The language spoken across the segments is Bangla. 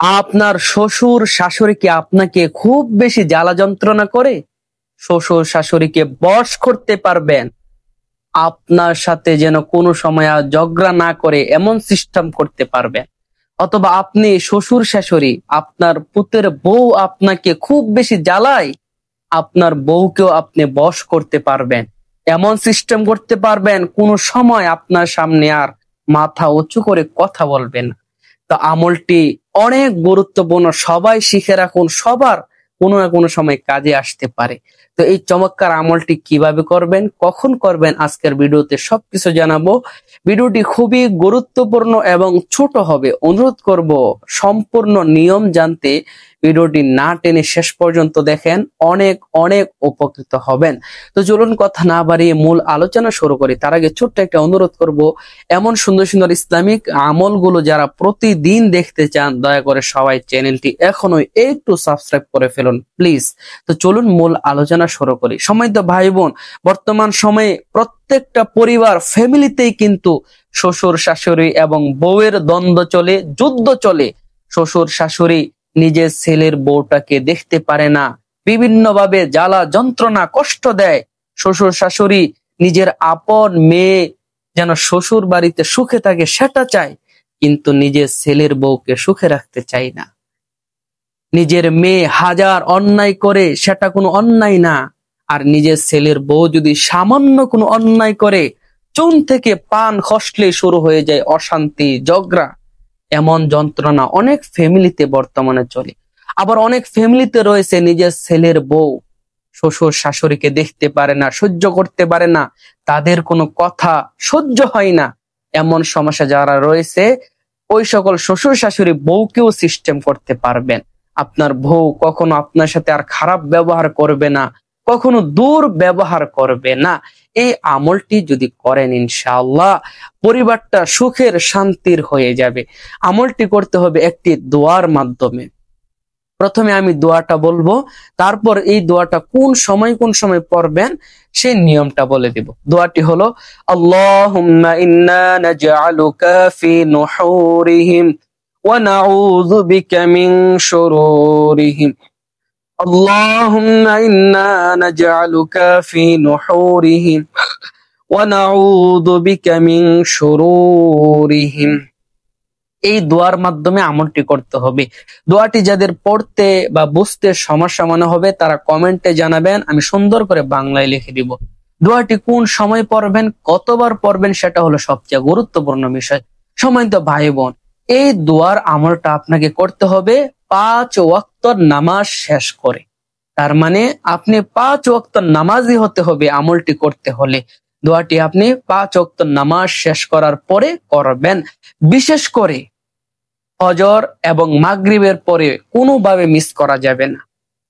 আপনার শ্বশুর শাশুড়ি কি আপনাকে খুব বেশি জ্বালা যন্ত্রণা করে? শ্বশুর শাশুড়িকে বশ করতে পারবেন, আপনার সাথে যেন কোনো সময় আর ঝগড়া না করে এমন সিস্টেম করতে পারবেন। অথবা আপনি শ্বশুর শাশুড়ি, আপনার পুতের বউ আপনাকে খুব বেশি জ্বালায়, আপনার বউকেও আপনি বশ করতে পারবেন, এমন সিস্টেম করতে পারবেন কোনো সময় আপনার সামনে আর মাথা উঁচু করে কথা বলবেন না। তো আমলটি অনেক গুরুত্বপূর্ণ, সবাই শিখে রাখুন, সবার কোনো না কোনো সময় কাজে আসতে পারে। তো এই চমৎকার আমলটি কিভাবে করবেন, কখন করবেন, আজকের ভিডিওতে সবকিছু জানাবো। ভিডিওটি খুবই গুরুত্বপূর্ণ এবং ছোট হবে। অনুরোধ করব সম্পূর্ণ নিয়ম জানতে ভিডিওটি না টেনে শেষ পর্যন্ত দেখেন, অনেক অনেক উপকৃত হবেন। তো চলুন কথা না বাড়িয়ে মূল আলোচনা শুরু করি। তার আগে ছোট্ট একটা অনুরোধ করব, এমন সুন্দর সুন্দর ইসলামিক আমলগুলো যারা প্রতিদিন দেখতে চান, দয়া করে সবাই চ্যানেলটি এখনোই একটু সাবস্ক্রাইব করে ফেলুন প্লিজ। তো চলুন মূল আলোচনা শুরু করি। সম্মানিত ভাই বোন, বর্তমান সময়ে প্রত্যেকটা পরিবার ফ্যামিলিতেই কিন্তু শ্বশুর শাশুড়ি এবং বউয়ের দ্বন্দ্ব চলে, যুদ্ধ চলে। শ্বশুর শাশুড়ি নিজের ছেলের বউটাকে দেখতে পারে না, বিভিন্নভাবে জ্বালা যন্ত্রণা কষ্ট দেয়। শ্বশুর শাশুড়ি নিজের আপন মেয়ে যেন শ্বশুর বাড়িতে সুখে থাকে সেটা চায়, কিন্তু নিজের ছেলের বউকে সুখে রাখতে চায় না। নিজের মেয়ে হাজার অন্যায় করে সেটা কোনো অন্যায় না, আর নিজের ছেলের বউ যদি সামান্য কোনো অন্যায় করে, চুন থেকে পান খসলে শুরু হয়ে যায় অশান্তি, ঝগড়া। এমন যন্ত্রণা অনেক ফ্যামিলিতে বর্তমানে চলে। আবার অনেক ফ্যামিলিতে রয়েছে নিজের ছেলের বউ শ্বশুর শাশুড়িকে দেখতে পারে না, সহ্য করতে পারে না, তাদের কোনো কথা সহ্য হয় না। এমন সমস্যা যারা রয়েছে, ওই সকল শ্বশুর শাশুড়ি বউকেও সিস্টেম করতে পারবেন। আপনার বউ কখনো আপনার সাথে আর খারাপ ব্যবহার করবে না, কখনো দূর ব্যবহার করবে না। এই আমলটি যদি করেন, ইনশাআল্লাহ পরিবারটা সুখের শান্তির হয়ে যাবে। আমলটি করতে হবে একটি দোয়ার মাধ্যমে। প্রথমে আমি দোয়াটা বলবো, তারপর এই দোয়াটা কোন সময় পড়বেন সেই নিয়মটা বলে দিব। দোয়াটি হলো, আল্লাহুম্মা ইন্না নাজআলুকা ফি নুহুরিহিম ওয়া নাউযু বিকা মিন শুরুরিহিম। আল্লাহুম্মা ইন্না নাজআলুকা ফি নুহুরিহিম ওয়া নাউযু বিকা মিন শুরুরিহিম। এই দোয়ার মাধ্যমে আমলটি করতে হবে। দোয়াটি যাদের পড়তে বা বুঝতে সমস্যা মনে হবে তারা কমেন্টে জানাবেন, আমি সুন্দর করে বাংলায় লিখে দিব। দোয়াটি কোন সময় পড়বেন, কতবার পড়বেন, সেটা হলো সবচেয়ে গুরুত্বপূর্ণ বিষয়। সম্মানিত ভাই বোন, এই দোয়ার আমলটা আপনাকে করতে হবে 5 ওয়াক্ত নামাজ শেষ করে। তার মানে আপনি 5 ওয়াক্ত নামাজি হতে হবে আমলটি করতে হলে। দোয়াটি আপনি 5 ওয়াক্ত নামাজ শেষ করার পরে করবেন। বিশেষ করে ফজর এবং মাগরিবের পরে কোনোভাবে মিস করা যাবে না।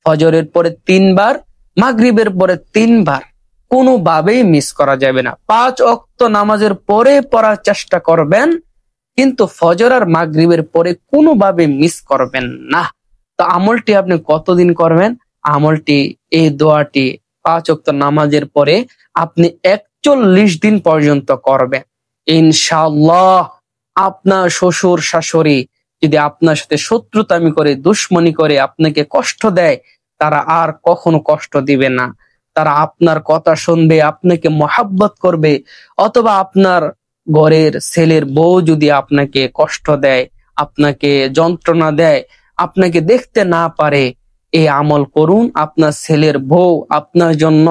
ফজরের পরে 3 বার, মাগরিবের পরে 3 বার, কোনোভাবেই মিস করা যাবে না। 5 ওয়াক্ত নামাজের পরে পড়ার চেষ্টা করবেন, কিন্তু ফজর আর মাগরিবের পরে কোনোভাবে মিস করবেন না। তো আমলটি আপনি কতদিন করবেন? আমলটি, এই দোয়াটি 5 ওয়াক্ত নামাজের পরে আপনি 41 দিন পর্যন্ত করবেন। ইনশাআল্লাহ আপনার শ্বশুর শাশুড়ি যদি আপনার সাথে শত্রুতামি করে, দুশ্মনী করে, আপনাকে কষ্ট দেয়, তারা আর কখনো কষ্ট দিবে না। তারা আপনার কথা শুনবে, আপনাকে মহাব্বত করবে। অথবা আপনার ঘরের ছেলের বউ যদি আপনাকে কষ্ট দেয়, আপনাকে যন্ত্রণা দেয়, আপনাকে দেখতে না পারে, এই আমল করুন। আপনার ছেলের বউ আপনার জন্য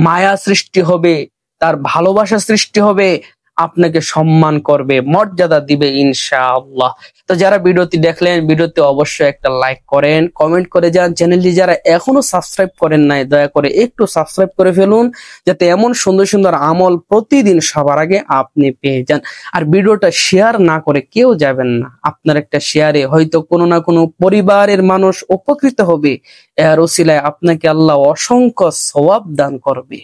মায়া সৃষ্টি হবে, তার ভালোবাসা সৃষ্টি হবে, আপনাকে সম্মান করবে, মর্যাদা দিবে ইনশাআল্লাহ। তো যারা ভিডিওটি দেখলেন, ভিডিওতে অবশ্যই একটা লাইক করেন, কমেন্ট করে যান। চ্যানেলটি যারা এখনো সাবস্ক্রাইব করেন নাই, দয়া করে একটু সাবস্ক্রাইব করে ফেলুন, যাতে এমন সুন্দর সুন্দর আমল প্রতিদিন সবার আগে আপনি পেয়ে যান। আর ভিডিওটা শেয়ার না করে কেউ যাবেন না। আপনার একটা শেয়ারে হয়তো কোনো না কোনো পরিবারের মানুষ উপকৃত হবে, এর উসিলায় আপনাকে আল্লাহ অসংখ্য সওয়াব দান করবে।